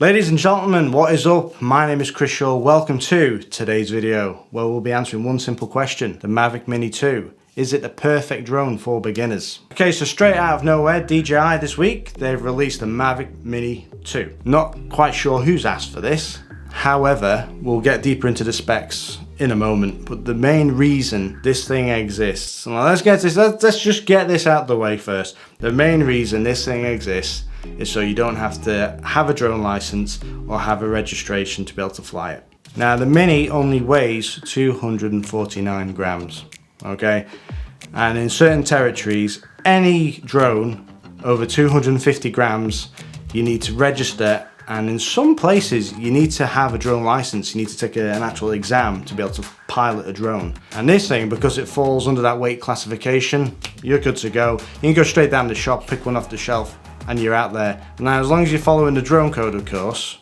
Ladies and gentlemen, what is up? My name is Chris Shaw. Welcome to today's video, where we'll be answering one simple question. The Mavic Mini 2. Is it the perfect drone for beginners? Okay, so straight out of nowhere, DJI this week, they've released the Mavic Mini 2. Not quite sure who's asked for this. However, we'll get deeper into the specs in a moment, but the main reason this thing exists, now let's just get this out of the way first. The main reason this thing exists is so you don't have to have a drone license or have a registration to be able to fly it. Now the Mini only weighs 249 grams, okay? And in certain territories, any drone over 250 grams, you need to register, and in some places you need to have a drone license. You need to take an actual exam to be able to pilot a drone. And this thing, because it falls under that weight classification, you're good to go. You can go straight down the shop, pick one off the shelf, and you're out there. Now, as long as you're following the drone code, of course,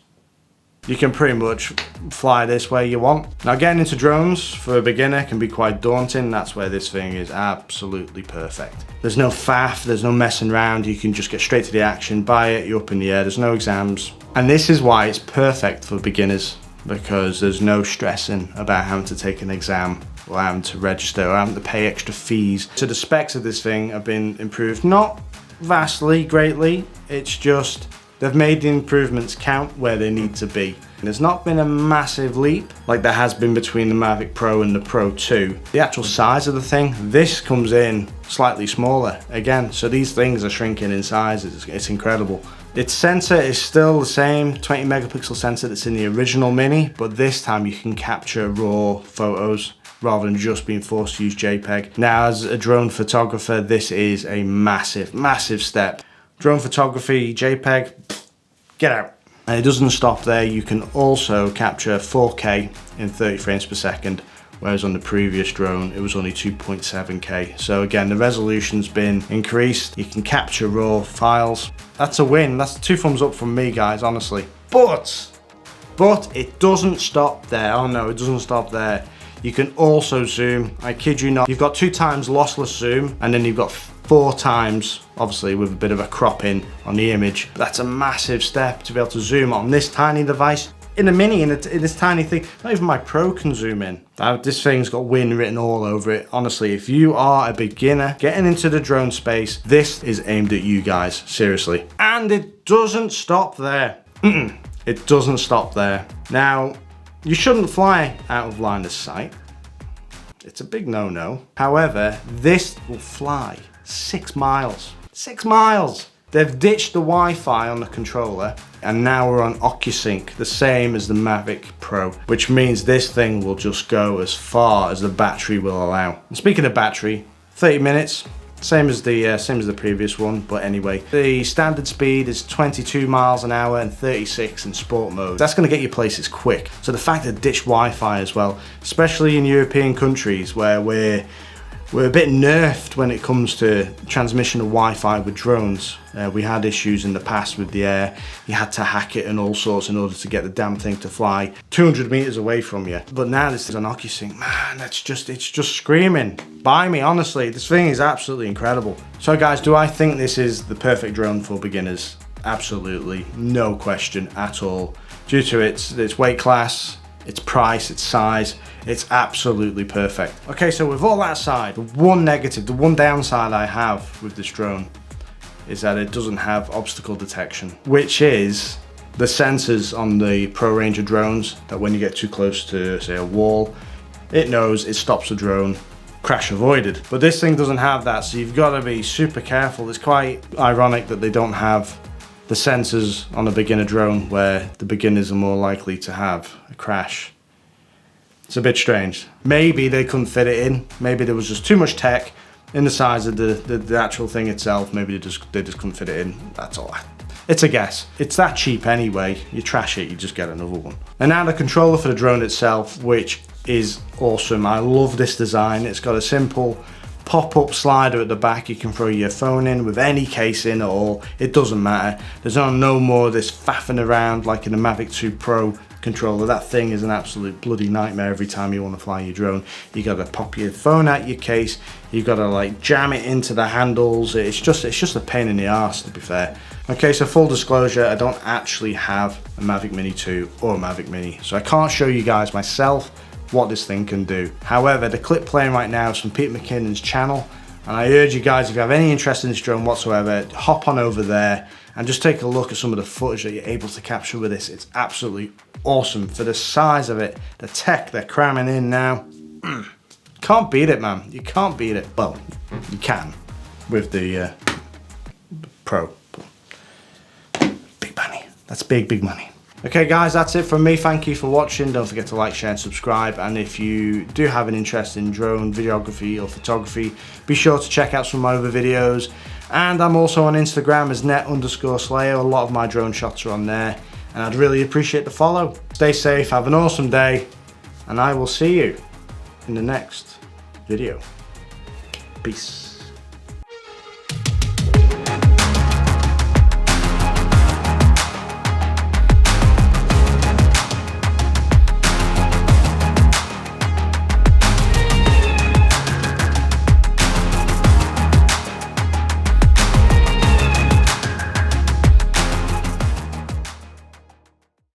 you can pretty much fly this where you want. Now, getting into drones for a beginner can be quite daunting. That's where this thing is absolutely perfect. There's no faff, there's no messing around. You can just get straight to the action, buy it, you're up in the air, there's no exams. And this is why it's perfect for beginners, because there's no stressing about having to take an exam or having to register or having to pay extra fees. So the specs of this thing have been improved, not vastly, greatly, it's just they've made the improvements count where they need to be. There's not been a massive leap like there has been between the Mavic Pro and the Pro 2. The actual size of the thing, this comes in slightly smaller again, so these things are shrinking in size. It's incredible. Its sensor is still the same 20 megapixel sensor that's in the original Mini, but this time you can capture raw photos rather than just being forced to use JPEG. Now, as a drone photographer, this is a massive, massive step. Drone photography, JPEG, get out. And it doesn't stop there. You can also capture 4K in 30 frames per second, whereas on the previous drone, it was only 2.7K. So again, the resolution's been increased. You can capture raw files. That's a win. That's 2 thumbs up from me, guys, honestly. But it doesn't stop there. Oh no, it doesn't stop there. You can also zoom, I kid you not. You've got 2 times lossless zoom, and then you've got 4 times, obviously with a bit of a cropping on the image. That's a massive step to be able to zoom on this tiny device. In the Mini, in this tiny thing, not even my Pro can zoom in. This thing's got win written all over it. Honestly, if you are a beginner getting into the drone space, this is aimed at you guys, seriously. And it doesn't stop there. It doesn't stop there. Now, you shouldn't fly out of line of sight. It's a big no-no. However, this will fly 6 miles. 6 miles! They've ditched the Wi-Fi on the controller, and now we're on OcuSync, the same as the Mavic Pro, which means this thing will just go as far as the battery will allow. And speaking of battery, 30 minutes, same as the previous one, but anyway. The standard speed is 22 miles an hour and 36 in sport mode. That's gonna get you places quick. So the fact that ditched Wi-Fi as well, especially in European countries where we're a bit nerfed when it comes to transmission of Wi-Fi with drones. We had issues in the past with the Air. You had to hack it and all sorts in order to get the damn thing to fly 200 meters away from you. But now this is on OcuSync, man, it's just screaming. Buy me, honestly, this thing is absolutely incredible. So guys, do I think this is the perfect drone for beginners? Absolutely, no question at all. Due to its weight class, its price, its size, it's absolutely perfect. Okay, so with all that aside, the one negative, the one downside I have with this drone is that it doesn't have obstacle detection, which is the sensors on the Pro Ranger drones that when you get too close to, say, a wall, it knows, it stops the drone, crash avoided. But this thing doesn't have that, so you've got to be super careful. It's quite ironic that they don't have the sensors on a beginner drone where the beginners are more likely to have a crash. It's a bit strange. Maybe they couldn't fit it in. Maybe there was just too much tech in the size of the actual thing itself. Maybe they just couldn't fit it in. That's all. It's a guess. It's that cheap anyway. You trash it, you just get another one. And now the controller for the drone itself, which is awesome. I love this design. It's got a simple pop-up slider at the back. You can throw your phone in with any case in at all. It doesn't matter. There's no more of this faffing around like in the Mavic 2 Pro controller. That thing is an absolute bloody nightmare every time you want to fly your drone. You got to pop your phone out your case, you got to like jam it into the handles. It's just a pain in the arse, to be fair. Okay, so full disclosure, I don't actually have a Mavic Mini 2 or a Mavic Mini, so I can't show you guys myself what this thing can do. However, the clip playing right now is from Pete McKinnon's channel, and I urge you guys, if you have any interest in this drone whatsoever, hop on over there and just take a look at some of the footage that you're able to capture with this. It's absolutely awesome for the size of it, the tech they're cramming in now. Can't beat it, man. You can't beat it. Well, you can with the Pro. Big money. That's big money. Okay guys, that's it from me. Thank you for watching. Don't forget to like, share and subscribe, and if you do have an interest in drone videography or photography, be sure to check out some of my other videos. And I'm also on Instagram as net_slayer. A lot of my drone shots are on there, and I'd really appreciate the follow. Stay safe, have an awesome day, and I will see you in the next video. Peace.